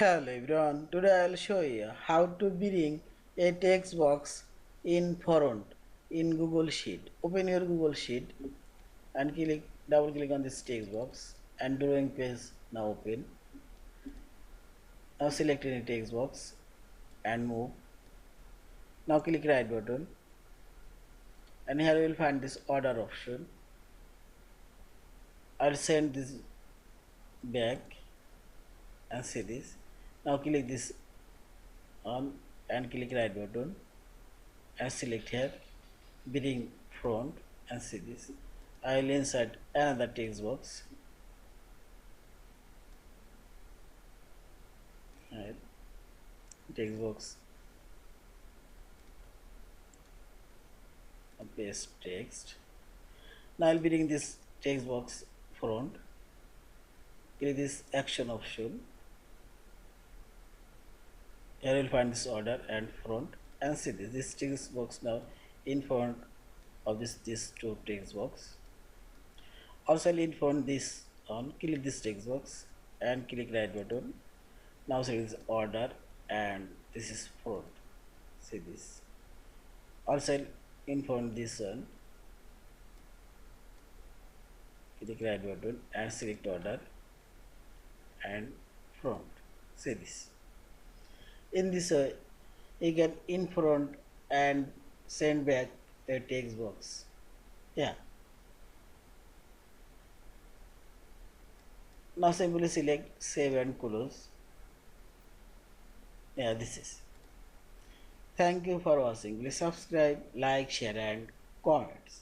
Hello everyone, today I'll show you how to bring a text box in front in Google Sheet. Open your Google Sheet and double click on this text box and drawing page now open. Now select any text box and move. Now click right button and here you will find this order option. I'll send this back and see this. Now click this on and click right button and select here bring front and see this. I will insert another text box. Right. Text box paste text. Now I will bring this text box front. Click this action option. Here you will find this order and front and see this text box now in front of this two text box. Also in front this on click this text box and click right button. Now select this order and this is front. See this. Also in front this one. Click right button and select order and front. See this. In this you can in front and send back a text box. Yeah. Now simply select save and close. Yeah, this is. Thank you for watching. Please subscribe, like, share and comments.